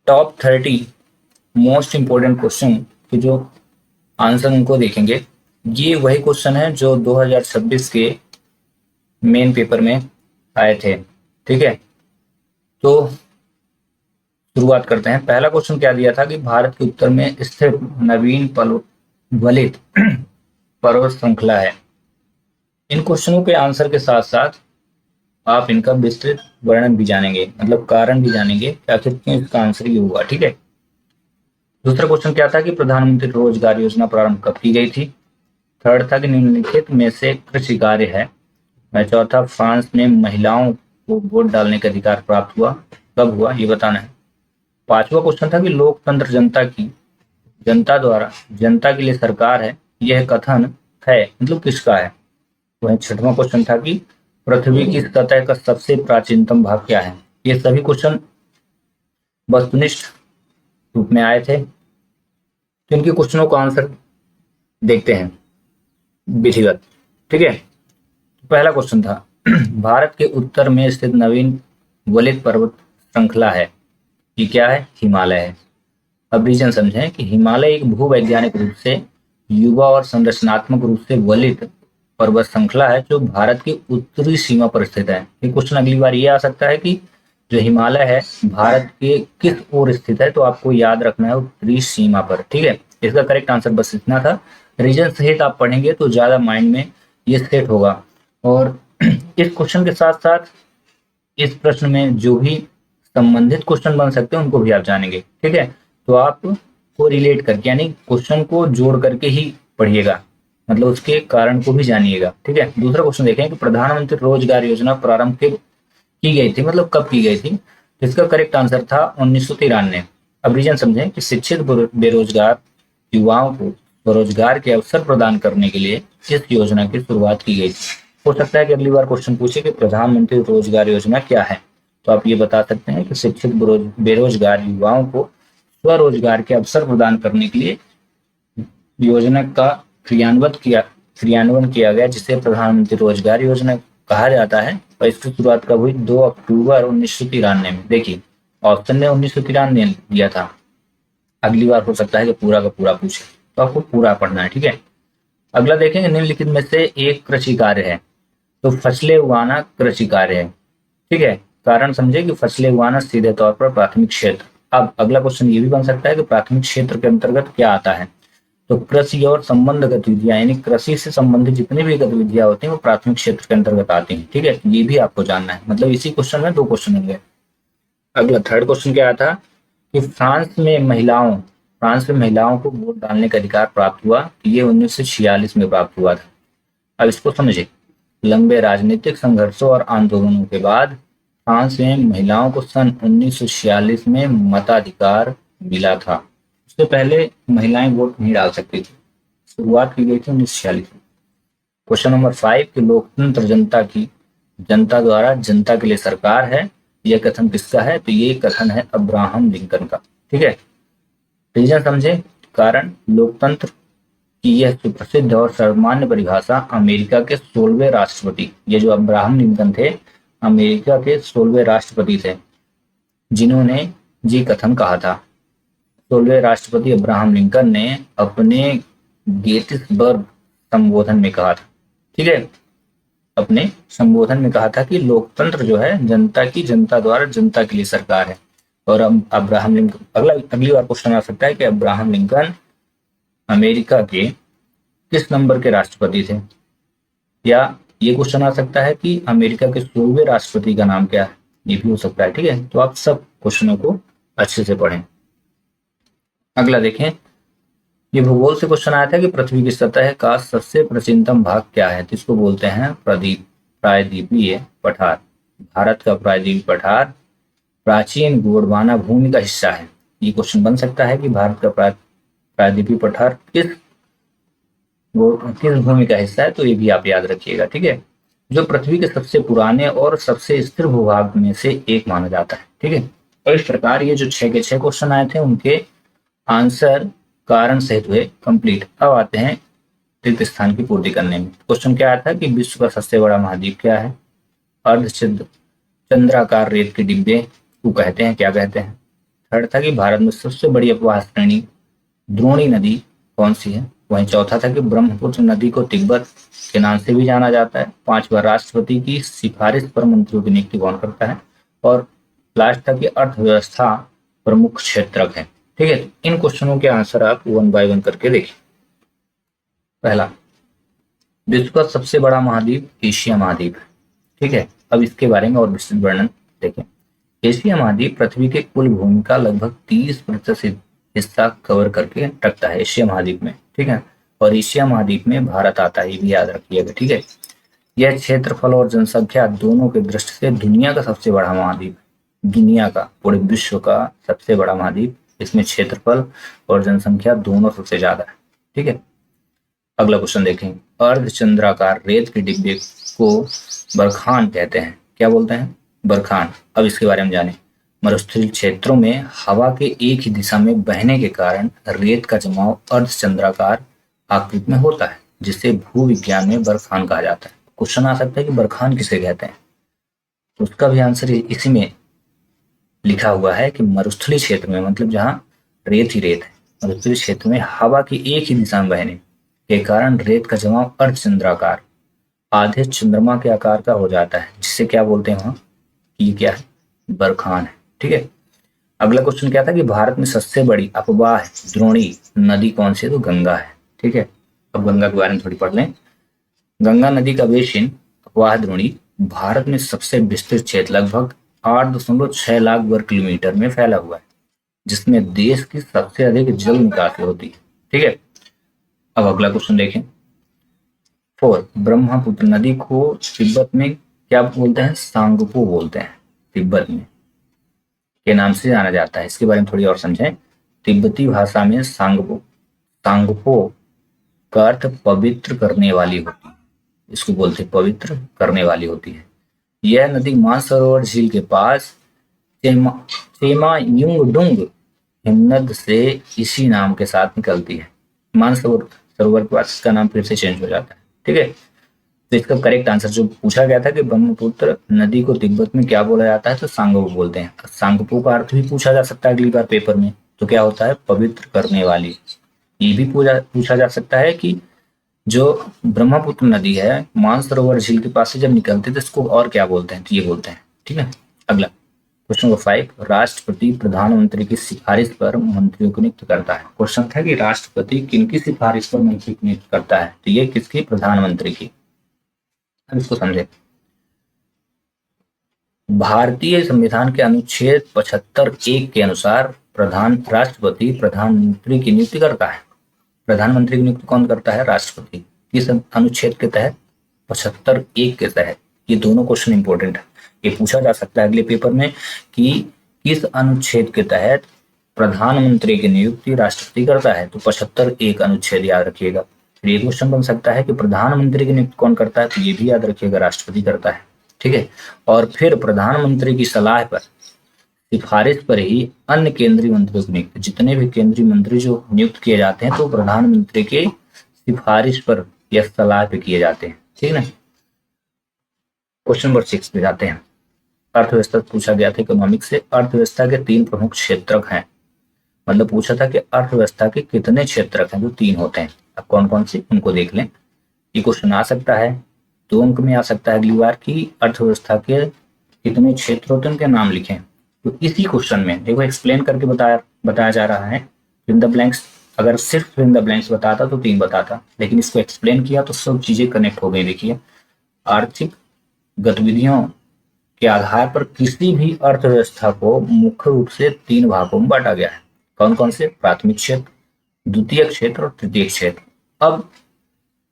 Top 30 most important question के जो answer उनको देखेंगे। ये वही क्वेश्चन है जो 2026 के मेन पेपर में आए थे। ठीक है, तो शुरुआत करते हैं। पहला क्वेश्चन क्या दिया था कि भारत के उत्तर में स्थित नवीन वलित पर्वत श्रृंखला है। इन क्वेश्चनों के आंसर के साथ साथ आप इनका विस्तृत वर्णन भी जानेंगे, मतलब कारण भी जानेंगे कि आखिर क्यों इसका आंसर ये हुआ। ठीक है, दूसरा क्वेश्चन क्या था कि प्रधानमंत्री रोजगार योजना प्रारंभ कब की गई थी। थर्ड था कि निम्नलिखित में से कृषि कार्य है। चौथा, फ्रांस में महिलाओं को वोट डालने का अधिकार प्राप्त हुआ, कब हुआ, ये बताना है। पांचवा क्वेश्चन था कि लोकतंत्र जनता द्वारा जनता के लिए सरकार है, यह कथन है मतलब किसका है। वहीं छठवां क्वेश्चन था कि पृथ्वी की सतह का सबसे प्राचीनतम भाग क्या है। ये सभी क्वेश्चन वस्तुनिष्ठ रूप में आए थे। तो इनके क्वेश्चनों का आंसर देखते हैं विधिवत। ठीक है, पहला क्वेश्चन था भारत के उत्तर में स्थित नवीन वलित पर्वत श्रृंखला है, ये क्या है, हिमालय है। अब रीजन समझें कि हिमालय एक भूवैज्ञानिक रूप से युवा और संरचनात्मक रूप से वलित पर्वत श्रृंखला है जो भारत की उत्तरी सीमा पर स्थित है। ये क्वेश्चन अगली बार ये आ सकता है कि जो हिमालय है भारत के किस ओर स्थित है, तो आपको याद रखना है उत्तरी सीमा पर। ठीक है, इसका करेक्ट आंसर बस इतना था। रीजन सहित आप पढ़ेंगे तो ज्यादा माइंड में ये सेट होगा। और इस क्वेश्चन के साथ साथ इस प्रश्न में जो भी संबंधित क्वेश्चन बन सकते हैं उनको भी आप जानेंगे। ठीक है, तो आप को रिलेट करके यानी क्वेश्चन को जोड़ करके ही पढ़िएगा, मतलब उसके कारण को भी जानिएगा। ठीक है, दूसरा क्वेश्चन देखें कि प्रधानमंत्री रोजगार योजना प्रारंभ की गई थी, मतलब कब की गई थी। इसका करेक्ट आंसर था 1993। अब रीजन समझें कि शिक्षित बेरोजगार युवाओं को स्वरोजगार के अवसर प्रदान करने के लिए इस योजना की शुरुआत की गई थी। हो सकता है कि अगली बार क्वेश्चन पूछे कि प्रधानमंत्री रोजगार योजना क्या है, तो आप ये बता सकते हैं कि शिक्षित बेरोजगार युवाओं को स्वरोजगार के अवसर प्रदान करने के लिए योजना का क्रियान्वयन किया गया, जिसे प्रधानमंत्री रोजगार योजना कहा जाता है। और इसकी शुरुआत कब हुई, 2 अक्टूबर 1993 में। देखिए ऑप्शन ने 1993 दिया था, अगली बार हो सकता है कि पूरा का पूरा पूछे, तो आपको पूरा पढ़ना है। ठीक है, अगला देखेंगे निम्नलिखित में से एक कृषि कार्य है, तो फसलें उगाना कृषि कार्य है। ठीक है, कारण समझे कि फसलें उगाना सीधे तौर पर प्राथमिक क्षेत्र। अब अगला क्वेश्चन ये भी बन सकता है कि प्राथमिक क्षेत्र के अंतर्गत क्या आता है, तो कृषि और संबंध गतिविधियां यानी कृषि से संबंधित जितनी भी गतिविधियां होती हैं वो प्राथमिक क्षेत्र के अंतर्गत आती हैं। ठीक है, ये भी आपको जानना है, मतलब इसी क्वेश्चन में 2 क्वेश्चन होंगे। अगला थर्ड क्वेश्चन क्या था कि फ्रांस में महिलाओं को वोट डालने का अधिकार प्राप्त हुआ, ये 1946 में प्राप्त हुआ था। अब इसको समझे, लंबे राजनीतिक संघर्षों और आंदोलनों के बाद फ्रांस में महिलाओं को सन 1946 में मताधिकार मिला था। उससे पहले महिलाएं वोट नहीं डाल सकती थी, शुरुआत की गई थी 1946 में। क्वेश्चन नंबर 5 कि लोकतंत्र जनता द्वारा जनता के लिए सरकार है, यह कथन किसका है, तो ये कथन है अब्राहम लिंकन का। ठीक है, रीजन समझे, कारण लोकतंत्र की यह सुप्रसिद्ध और सर्वमान्य परिभाषा अमेरिका के 16वें राष्ट्रपति, ये जो अब्राहम लिंकन थे अमेरिका के 16वें राष्ट्रपति थे जिन्होंने ये कथन कहा था। 16वें राष्ट्रपति अब्राहम लिंकन ने अपने गेटिसबर्ग संबोधन में कहा था। ठीक है, अपने संबोधन में कहा था कि लोकतंत्र जो है जनता की जनता द्वारा जनता के लिए सरकार है। और अब्राहम लिंकन अगली बार क्वेश्चन आ सकता है कि अब्राहम लिंकन अमेरिका के किस नंबर के राष्ट्रपति थे, या ये क्वेश्चन आ सकता है कि अमेरिका के 16वें राष्ट्रपति का नाम क्या है, ये भी हो सकता है। ठीक है, तो आप सब क्वेश्चनों को अच्छे से पढ़ें। अगला देखें, ये भूगोल से क्वेश्चन आया था कि पृथ्वी की सतह का सबसे प्राचीनतम भाग क्या है, तो इसको बोलते हैं प्रायद्वीपीय पठार। भारत का प्रायद्वीपीय पठार प्राचीन गोंडवाना भूमि का हिस्सा है। ये क्वेश्चन बन सकता है कि भारत का प्रायद्वीपीय पठार किस भूमि का हिस्सा है, तो ये भी आप याद रखिएगा। ठीक है, जो पृथ्वी के सबसे पुराने और सबसे स्थिर भूभाग में से एक माना जाता है। ठीक है, और इस प्रकार ये जो 6 के 6 क्वेश्चन आए थे उनके आंसर कारण सहित हुए कंप्लीट। अब आते हैं रिक्त स्थान की पूर्ति करने में। क्वेश्चन क्या आया था कि विश्व का सबसे बड़ा महाद्वीप क्या है, अर्धचंद्राकार रेत के डिब्बे को कहते हैं, क्या कहते हैं। थर्ड था कि भारत में सबसे बड़ी अपवाह श्रेणी द्रोणी नदी कौन सी है। वहीं चौथा था कि ब्रह्मपुत्र नदी को तिब्बत के नाम से भी जाना जाता है। पांचवा, राष्ट्रपति की सिफारिश पर मंत्रियों की नियुक्ति कौन करता है। और लास्ट था कि अर्थव्यवस्था प्रमुख क्षेत्रक है। ठीक है, इन क्वेश्चनों के आंसर आप 1 बाय 1 करके देखिए। पहला, विश्व का सबसे बड़ा महाद्वीप एशिया महाद्वीप है। ठीक है, अब इसके बारे में और विस्तृत वर्णन देखें। एशिया महाद्वीप पृथ्वी के कुल भूमि का लगभग 30% हिस्सा कवर करके रखता है एशिया महाद्वीप में। ठीक है, और एशिया महाद्वीप में भारत आता है, ये भी याद रखिएगा। ठीक है, यह क्षेत्रफल और जनसंख्या दोनों की दृष्टि से दुनिया का सबसे बड़ा महाद्वीप है। दुनिया का, पूरे विश्व का सबसे बड़ा महाद्वीप। इसमें क्षेत्रफल और जनसंख्या दोनों सबसे ज्यादा है। ठीक है, अगला क्वेश्चन देखें। अर्धचंद्राकार रेत के डिब्बे को बरखान कहते हैं। क्या बोलते हैं? बरखान। अब इसके बारे में जानें। मरुस्थलीय क्षेत्रों में हवा के एक ही दिशा में बहने के कारण रेत का जमाव अर्धचंद्राकार आकृति में होता है, जिसे भूविज्ञान में बरखान कहा जाता है। क्वेश्चन आ सकता है कि बरखान किसे कहते हैं, तो उसका भी आंसर इसी में लिखा हुआ है कि मरुस्थलीय क्षेत्र में, मतलब जहां रेत ही रेत है, मरुस्थलीय क्षेत्र में हवा की एक ही दिशा में बहने के कारण रेत का जमाव अर्धचंद्राकार, आधे चंद्रमा के आकार का हो जाता है, जिसे क्या बोलते हैं वहां, ये क्या है, बरखान है। ठीक है, अगला क्वेश्चन क्या था कि भारत में सबसे बड़ी अपवाह द्रोणी नदी कौन सी है, तो गंगा है। ठीक है, अब गंगा के बारे में थोड़ी पढ़ लें। गंगा नदी का बेसिन अपवाह द्रोणी भारत में सबसे विस्तृत क्षेत्र लगभग 8.6 लाख वर्ग किलोमीटर में फैला हुआ है, जिसमें देश की सबसे अधिक जल निकासी होती है। ठीक है, अब अगला क्वेश्चन देखें। 4, ब्रह्मपुत्र नदी को तिब्बत में क्या बोलते हैं, सांगपो बोलते हैं, तिब्बत में के नाम से जाना जाता है। इसके बारे में थोड़ी और समझें। तिब्बती भाषा में सांगपो सांगपो का अर्थ पवित्र करने वाली होती है, इसको बोलते हैं पवित्र करने वाली होती है। यह नदी मानसरोवर झील के पास चेमायुंगडुंग हिमनद से इसी नाम के साथ निकलती है। मानसरोवर के पास इसका नाम फिर से चेंज हो जाता है। ठीक है, तो इसका करेक्ट आंसर जो पूछा गया था कि ब्रह्मपुत्र नदी को तिब्बत में क्या बोला जाता है, तो सांगपो बोलते हैं। सांगपो का अर्थ भी पूछा जा सकता है अगली बार पेपर में, तो क्या होता है, पवित्र करने वाली। ये भी पूछा जा सकता है कि जो ब्रह्मपुत्र नदी है मानसरोवर झील के पास से जब निकलते तो इसको और क्या बोलते हैं, तो ये बोलते हैं। ठीक है, अगला क्वेश्चन नंबर 5, राष्ट्रपति प्रधानमंत्री की सिफारिश पर मंत्रियों को नियुक्त करता है। क्वेश्चन था कि राष्ट्रपति किनकी सिफारिश पर मंत्री को नियुक्त करता है, तो ये किसकी, प्रधानमंत्री की। अब इसको समझे। भारतीय संविधान के अनुच्छेद 75(1) के अनुसार राष्ट्रपति प्रधानमंत्री की नियुक्ति करता है। प्रधानमंत्री की नियुक्ति कौन करता है, राष्ट्रपति। किस अनुच्छेद के तहत, 75(1) के तहत। ये दोनों क्वेश्चन इंपॉर्टेंट है, ये पूछा जा सकता है अगले पेपर में कि किस अनुच्छेद के तहत प्रधानमंत्री की नियुक्ति राष्ट्रपति करता है, तो 75(1) अनुच्छेद याद रखिएगा। फिर ये क्वेश्चन बन सकता है कि प्रधानमंत्री की नियुक्ति कौन करता है, तो ये भी याद रखिएगा, राष्ट्रपति करता है। ठीक है, और फिर प्रधानमंत्री की सलाह पर, सिफारिश पर ही अन्य केंद्रीय मंत्रियों की नियुक्ति, जितने भी केंद्रीय मंत्री जो नियुक्त किए जाते हैं तो प्रधानमंत्री के सिफारिश पर या सलाह पे किए जाते हैं। ठीक है ना। क्वेश्चन नंबर 6 पे जाते हैं। अर्थव्यवस्था पूछा गया था इकोनॉमिक्स से। अर्थव्यवस्था के 3 प्रमुख क्षेत्रक हैं, मतलब पूछा था कि अर्थव्यवस्था के कितने क्षेत्रक हैं, जो 3 होते हैं। अब कौन कौन से, उनको देख लें। ये क्वेश्चन आ सकता है 2 अंक में, आ सकता है अगली बार की अर्थव्यवस्था के कितने क्षेत्र होते हैं उनके नाम लिखें। तो इसी क्वेश्चन में देखो एक्सप्लेन करके बताया जा रहा है। फिल इन द ब्लैंक्स, अगर सिर्फ फिल इन द ब्लैंक्स बताता तो 3 बताता, लेकिन इसको एक्सप्लेन किया तो सब चीजें कनेक्ट हो गई। देखिए, आर्थिक गतिविधियों के आधार पर किसी भी अर्थव्यवस्था को मुख्य रूप से 3 भागों में बांटा गया है। कौन कौन से, प्राथमिक क्षेत्र, द्वितीय क्षेत्र और तृतीय क्षेत्र। अब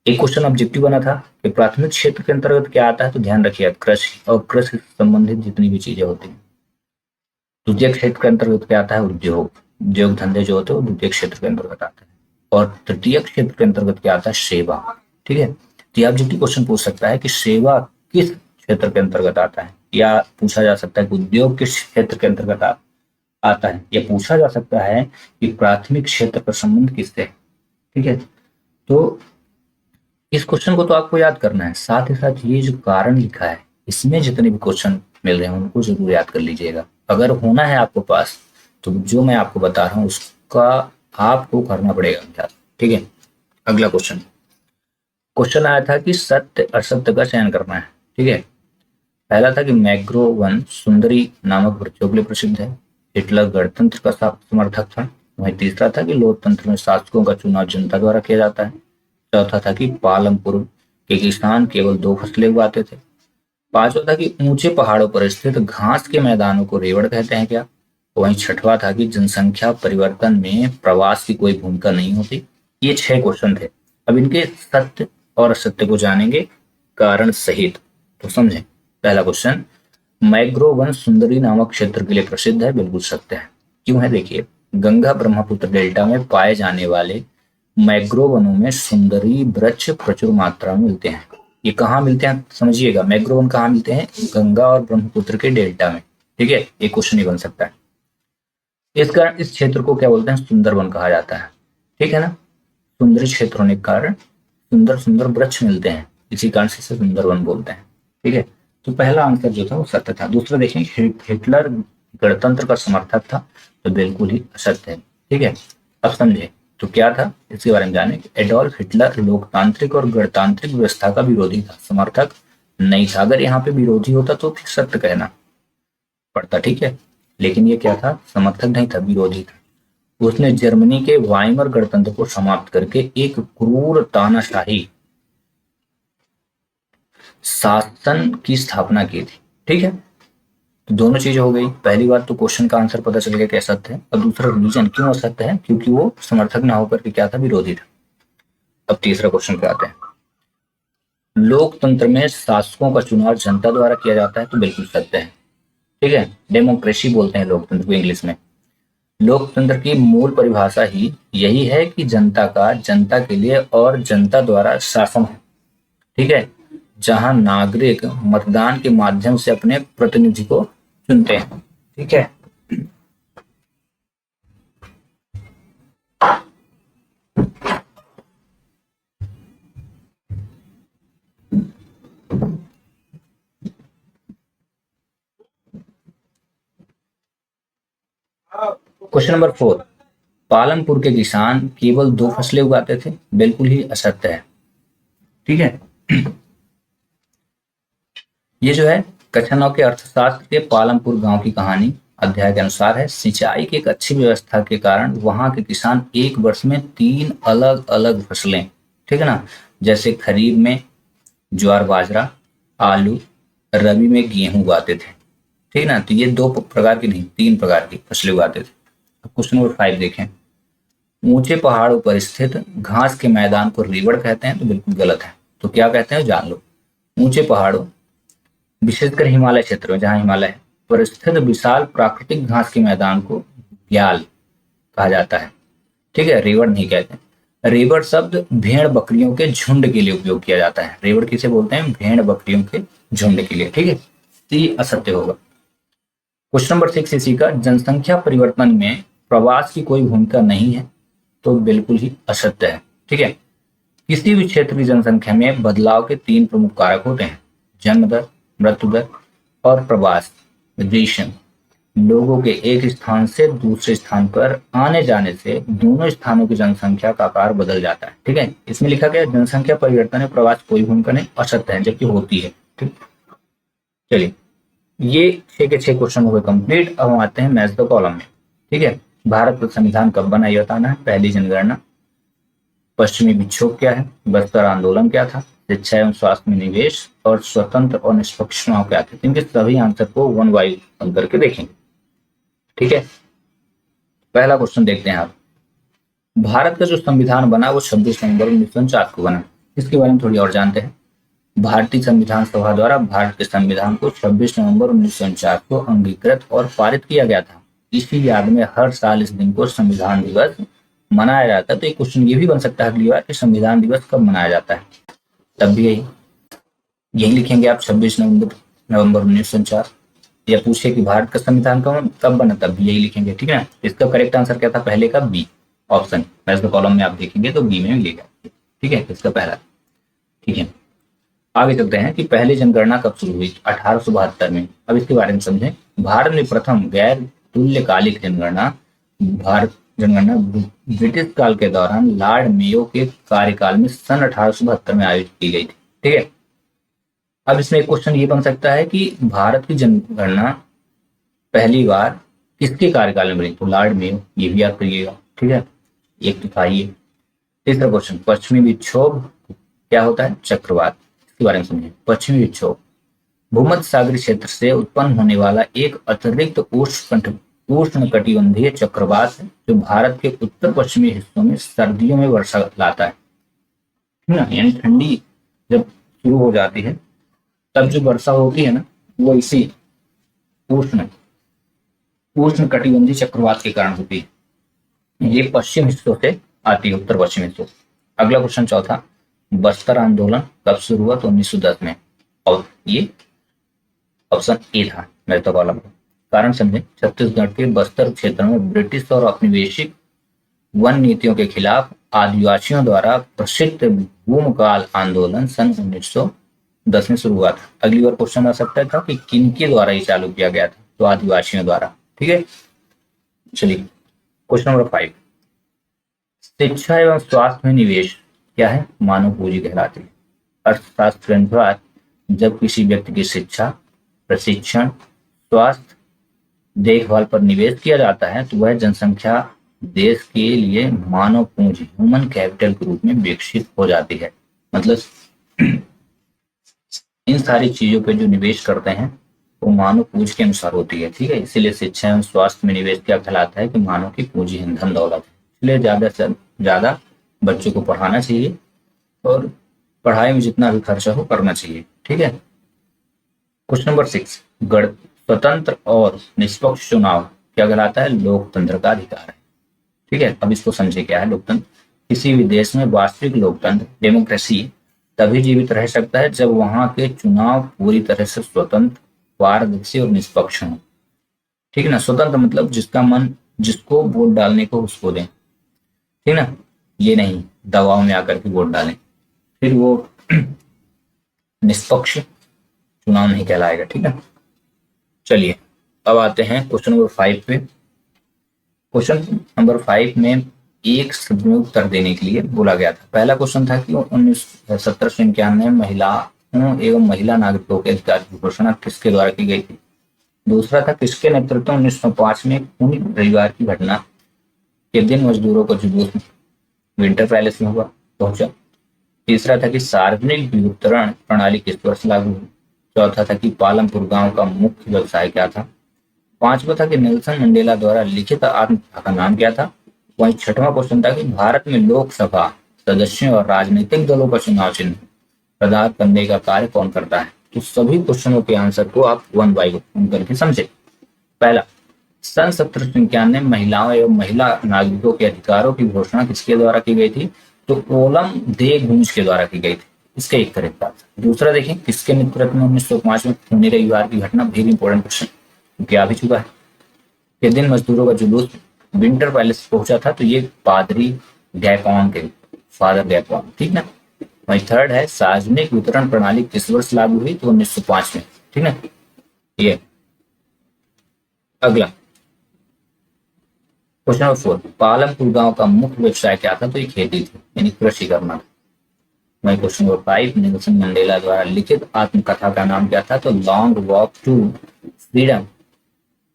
एक क्वेश्चन ऑब्जेक्टिव बना था कि प्राथमिक क्षेत्र के अंतर्गत क्या आता है, तो ध्यान रखिए कृषि और कृषि से संबंधित जितनी भी चीजें होती हैं। द्वितीय क्षेत्र के अंतर्गत क्या आता है, उद्योग धंधे जो होते हैं वो द्वितीय क्षेत्र के अंतर्गत आते हैं। और तृतीय क्षेत्र के अंतर्गत क्या आता है, सेवा। ठीक है, तो ऑब्जेक्टिव क्वेश्चन पूछ सकता है कि सेवा किस क्षेत्र के अंतर्गत आता है, या पूछा जा सकता है कि उद्योग किस क्षेत्र के अंतर्गत आता है, या पूछा जा सकता है कि प्राथमिक क्षेत्र का संबंध किससे। ठीक है, तो इस क्वेश्चन को तो आपको याद करना है, साथ ही साथ ये जो कारण लिखा है इसमें जितने भी क्वेश्चन मिल रहे हैं उनको जरूर याद कर लीजिएगा। अगर होना है आपको पास तो जो मैं आपको बता रहा हूँ उसका आपको करना पड़ेगा अभ्यास। ठीक है, अगला क्वेश्चन आया था कि सत्य असत्य का चयन करना है। ठीक है, पहला था कि मैग्रो वन सुंदरी नामक बच्चों के लिए प्रसिद्ध है, हिटलर गणतंत्र का समर्थक था। वहीं तीसरा था कि लोकतंत्र में शासकों का चुनाव जनता द्वारा किया जाता है। चौथा था कि पालमपुर के किसान केवल 2 फसलें उगाते थे। पांचवा था कि ऊंचे पहाड़ों पर स्थित घास के मैदानों को रेवड़ कहते हैं क्या। वहीं छठवां था कि जनसंख्या परिवर्तन में प्रवास की कोई भूमिका नहीं होती। ये 6 क्वेश्चन थे। अब इनके सत्य और असत्य को जानेंगे कारण सहित। तो समझे, पहला क्वेश्चन, मैग्रो वन सुंदरी नामक क्षेत्र के लिए प्रसिद्ध है, बिल्कुल सत्य है। क्यों है देखिए, गंगा ब्रह्मपुत्र डेल्टा में पाए जाने वाले मैग्रो वनों में सुंदरी वृक्ष प्रचुर मात्रा में मिलते हैं। ये कहाँ मिलते हैं समझिएगा, मैग्रो वन कहाँ मिलते हैं, गंगा और ब्रह्मपुत्र के डेल्टा में। ठीक है, एक क्वेश्चन ही बन सकता है। इस कारण इस क्षेत्र को क्या बोलते हैं, सुंदरवन कहा जाता है। ठीक है ना, सुंदर क्षेत्र होने के कारण सुंदर सुंदर वृक्ष मिलते हैं, इसी कारण से इसे सुंदरवन बोलते हैं। ठीक है, तो पहला आंसर जो था वो सत्य था। दूसरा देखें, हिटलर गणतंत्र का समर्थक था, तो बिल्कुल ही असत्य है। ठीक है, अब समझे तो क्या था इसके बारे में जाने। एडोल्फ हिटलर लोकतांत्रिक और गणतांत्रिक व्यवस्था का विरोधी था, समर्थक नहीं था। अगर यहाँ पे विरोधी होता तो फिर सत्य कहना पड़ता। ठीक है, लेकिन ये क्या था, समर्थक नहीं था, विरोधी था। उसने जर्मनी के वाइमर गणतंत्र को समाप्त करके एक क्रूर तानाशाही शासन की स्थापना की थी। ठीक है, तो दोनों चीजें हो गई। पहली बात तो क्वेश्चन का आंसर पता चल गया कि असत्य है, और दूसरा रीजन क्यों असत्य है, क्योंकि वो समर्थक ना होकर के क्या था, विरोधी था। अब तीसरा क्वेश्चन पे आते हैं। लोकतंत्र में शासकों का चुनाव जनता द्वारा किया जाता है, तो बिल्कुल सत्य है। ठीक है, डेमोक्रेसी बोलते हैं लोकतंत्र को इंग्लिश में। लोकतंत्र की मूल परिभाषा ही यही है कि जनता का जनता के लिए और जनता द्वारा शासन है। ठीक है, जहां नागरिक मतदान के माध्यम से अपने प्रतिनिधि को चुनते हैं। ठीक है, क्वेश्चन नंबर 4, पालमपुर के किसान केवल 2 फसलें उगाते थे, बिल्कुल ही असत्य है। ठीक है, ये जो है कक्षा 9 के अर्थशास्त्र के पालमपुर गांव की कहानी अध्याय के अनुसार है। सिंचाई की एक अच्छी व्यवस्था के कारण वहां के किसान एक वर्ष में 3 अलग अलग फसलें, ठीक है ना, जैसे खरीफ में ज्वार बाजरा, आलू, रबी में गेहूं उगाते थे। ठीक है ना, तो ये 2 प्रकार की नहीं, 3 प्रकार की फसलें उगाते थे। अब क्वेश्चन नंबर 5 देखें। ऊंचे पहाड़ों पर स्थित घास के मैदान को रेवड़ कहते हैं, तो बिल्कुल गलत है। तो क्या कहते हैं जान लो। ऊंचे पहाड़ों, विशेषकर हिमालय क्षेत्र में, जहां हिमालय है, पर स्थित विशाल प्राकृतिक घास के मैदान को ग्याल कहा जाता है। ठीक है, रेवड़ नहीं कहते। रेवड़ शब्द भेड़ बकरियों के झुंड के लिए उपयोग किया जाता है। रेवड़ किसे बोलते हैं, भेड़ बकरियों के झुंड के लिए। ठीक है, तो ये असत्य होगा। क्वेश्चन नंबर 6 इसी का, जनसंख्या परिवर्तन में प्रवास की कोई भूमिका नहीं है, तो बिल्कुल ही असत्य है। ठीक है, किसी भी क्षेत्र की जनसंख्या में बदलाव के 3 प्रमुख कारक होते हैं, जन्म दर, मृत्यु दर और प्रवास मिग्रेशन। लोगों के एक स्थान से दूसरे स्थान पर आने जाने से दोनों स्थानों की जनसंख्या का आकार बदल जाता है। ठीक है, इसमें लिखा गया जनसंख्या परिवर्तन में प्रवास कोई भूमिका नहीं, असत्य है, जबकि होती है। ठीक, चलिए ये 6 के 6 क्वेश्चन हो गए कंप्लीट। अब हम आते हैं मैच द कॉलम में। ठीक है, भारत का संविधान कब बना ये बताना है, पहली जनगणना, पश्चिमी विक्षोभ क्या है, बस्तर आंदोलन क्या था, शिक्षा एवं स्वास्थ्य में निवेश, और स्वतंत्र और निष्पक्ष चुनाव क्या थे। इनके सभी आंसर को वन बाय वन करके देखेंगे। ठीक है, पहला क्वेश्चन देखते हैं आप। भारत का जो संविधान बना वो 26 नवंबर 1949 को बना। इसके बारे में थोड़ी और जानते हैं। भारतीय संविधान सभा द्वारा भारत के संविधान को 26 नवंबर 1949 को अंगीकृत और पारित किया गया था। इसी याद में हर साल इस दिन को संविधान दिवस मनाया जाता है। तो एक क्वेश्चन ये भी बन सकता है अगली बार कि संविधान दिवस कब मनाया जाता है, तब भी यही लिखेंगे आप 26 नवंबर 1949। या पूछे कि भारत का संविधान कब बना, तब भी यही लिखेंगे। ठीक है ना, इसका करेक्ट आंसर क्या था, पहले का B option, match the column में आप देखेंगे तो बी में मिलेगा। ठीक है, इसका पहला। ठीक है, आगे चलते हैं कि पहली जनगणना कब शुरू हुई, 1872 में। अब इसके बारे में समझें। भारत में प्रथम गैर तुल्यकालिक जनगणना भारत जनगणना ब्रिटिश काल के दौरान लॉर्ड मेयो के कार्यकाल में सन 1872 में आयोजित की गई थी। ठीक है, अब इसमें एक क्वेश्चन ये बन सकता है कि भारत की जनगणना पहली बार किसके कार्यकाल में बनी, तो लॉर्ड मेयो, ये भी याद करिएगा। ठीक है, एक तो था ये। तीसरा क्वेश्चन, पश्चिमी विक्षोभ क्या होता है, चक्रवात, इसके बारे में समझें। पश्चिमी विक्षोभ भूमध्य सागरीय क्षेत्र से उत्पन्न होने वाला एक अतिरिक्त उष्णकटिबंधीय चक्रवात है जो भारत के उत्तर पश्चिमी हिस्सों में सर्दियों में वर्षा लाता है। ठीक ना, यानी ठंडी जब शुरू हो जाती है तब जो वर्षा होती है ना, वो इसी उष्ण कटिबंधीय चक्रवात के कारण होती है। ये पश्चिम हिस्सों से आती है, उत्तर पश्चिम हिस्सों। अगला क्वेश्चन चौथा, बस्तर आंदोलन कब शुरू हुआ, तो 1910 में। और ये ऑप्शन ए था मेरे तो वाला। कारण समझे, छत्तीसगढ़ के बस्तर क्षेत्र में ब्रिटिश और औपनिवेशिक वन नीतियों के खिलाफ आदिवासियों द्वारा प्रसिद्ध भूमकाल आंदोलन सन 1910 में शुरू हुआ था। अगली बार क्वेश्चन आ सकता था कि किनके द्वारा ये चालू किया गया था, तो आदिवासियों द्वारा। ठीक है, चलिए क्वेश्चन नंबर 5, शिक्षा एवं स्वास्थ्य में निवेश क्या है, मानव पूंजी कहलाती है। अर्थशास्त्र के अनुसार जब किसी व्यक्ति की शिक्षा, प्रशिक्षण, स्वास्थ्य, देखभाल पर निवेश किया जाता है तो वह जनसंख्या देश के लिए मानव पूंजी, ह्यूमन कैपिटल के रूप में विकसित हो जाती है। मतलब इन सारी चीजों पे जो निवेश करते हैं वो मानव पूंजी के अनुसार होती है। ठीक है, इसीलिए शिक्षा एवं स्वास्थ्य में निवेश क्या कहलाता है कि मानव की पूंजी है, धन दौलत है। इसलिए ज्यादा से ज्यादा बच्चों को पढ़ाना चाहिए और पढ़ाई में जितना भी खर्चा हो करना चाहिए। ठीक है, क्वेश्चन नंबर 6, स्वतंत्र और निष्पक्ष चुनाव क्या कहलाता है, लोकतंत्र का अधिकार है। ठीक है, अब इसको समझे क्या है लोकतंत्र। किसी भी देश में वास्तविक लोकतंत्र, डेमोक्रेसी तभी जीवित रह सकता है जब वहां के चुनाव पूरी तरह से स्वतंत्र, पारदर्शी और निष्पक्ष हों। ठीक है ना, स्वतंत्र मतलब जिसका मन जिसको वोट डालने को उसको दें। ठीक ना, ये नहीं दबाव में आकर के वोट डालें, फिर वो निष्पक्ष चुनाव नहीं कहलाएगा। ठीक है, चलिए अब आते हैं क्वेश्चन नंबर 5 पे। क्वेश्चन नंबर 5 में एक शब्द में उत्तर देने के लिए बोला गया था। पहला क्वेश्चन था कि 1791 में महिलाओं एवं महिला नागरिकों के अधिकार की घोषणा किसके द्वारा की गई थी। दूसरा था किसके नेतृत्व में 1905 में खूनी रविवार की घटना के दिन मजदूरों को जुलूस विंटर पैलेस में हुआ पहुंचा। तीसरा था कि सार्वजनिक वितरण प्रणाली किस वर्ष लागू हुई। चौथा था कि पालमपुर गांव का मुख्य व्यवसाय क्या था। पांचवा था कि नेल्सन मंडेला द्वारा लिखित आत्मकथा का नाम क्या था। वहीं छठवां क्वेश्चन था कि भारत में लोकसभा सदस्यों और राजनीतिक दलों का चुनाव चिन्ह प्रदान करने का कार्य कौन करता है। तो सभी क्वेश्चनों के आंसर को आप 1 बाय 1 करके समझे। पहला, सन 1791 में महिलाओं एवं महिला नागरिकों के अधिकारों की घोषणा किसके द्वारा की गई थी, तो ओलम दे गूंज के द्वारा की गई थी। इसका एक करेक्ट आंसर। दूसरा देखें, किसके नेतृत्व में 1905 में खूनी रविवार की घटना, वेरी इंपॉर्टेंट क्वेश्चन क्योंकि आ भी चुका है, के दिन मजदूरों का जुलूस विंटर पैलेस पहुंचा था, तो ये पादरी गैपांग के फादर गैपांग। ठीक ना, वही थर्ड है सार्वजनिक वितरण प्रणाली किस वर्ष लागू हुई, तो 1905 में। ठीक ना, ये अगला क्वेश्चन नंबर 4, पालमपुर गांव का मुख्य व्यवसाय क्या था, तो ये खेती थी, यानी कृषि करना था। वही क्वेश्चन नंबर 5, नेल्सन मंडेला द्वारा लिखित आत्मकथा का नाम क्या था, तो लॉन्ग वॉक टू फ्रीडम,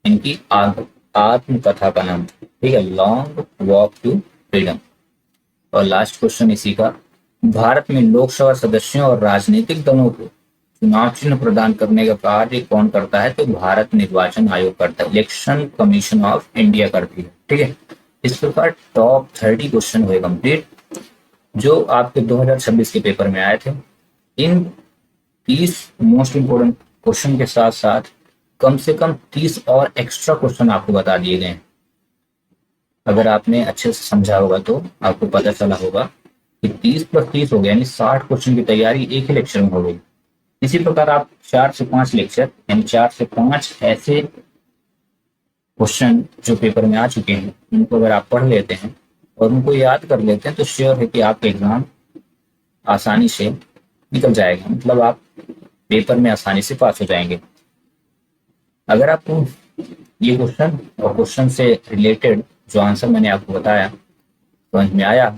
इनकी आत्मकथा का नाम। ठीक है, लॉन्ग वॉक टू फ्रीडम। और लास्ट क्वेश्चन इसी का, भारत में लोकसभा सदस्यों और राजनीतिक दलों को चुनाव चिन्ह प्रदान करने का कार्य कौन करता है, तो भारत निर्वाचन आयोग करता है, इलेक्शन कमीशन ऑफ इंडिया करती है। ठीक है, इस प्रकार टॉप 30 क्वेश्चन हुए कंप्लीट जो आपके 2026 के पेपर में आए थे। इन 30 मोस्ट इंपोर्टेंट क्वेश्चन के साथ साथ कम से कम 30 और एक्स्ट्रा क्वेश्चन आपको बता दिए गए। अगर आपने अच्छे से समझा होगा तो आपको पता चला होगा कि 30 + 30 हो गया, यानी 60 क्वेश्चन की तैयारी एक ही लेक्चर में हो गई। इसी प्रकार आप 4 से 5 लेक्चर, यानी 4 से 5 ऐसे क्वेश्चन जो पेपर में आ चुके हैं, उनको अगर आप पढ़ लेते हैं और उनको याद कर लेते हैं तो श्योर है कि आपका एग्जाम आसानी से निकल जाएगा, मतलब आप पेपर में आसानी से पास हो जाएंगे। अगर आपको ये क्वेश्चन और क्वेश्चन से रिलेटेड जो आंसर मैंने आपको बताया समझ में आया,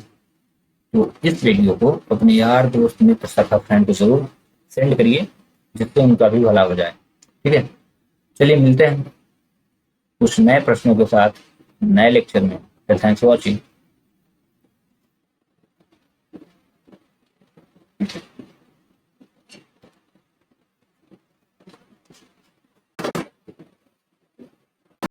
तो इस वीडियो को अपने यार दोस्त मित्र सखा फ्रेंड को जरूर सेंड करिए, जिससे उनका भी भला हो जाए। ठीक है, चलिए मिलते हैं कुछ नए प्रश्नों के साथ नए लेक्चर में। Thanks for watching.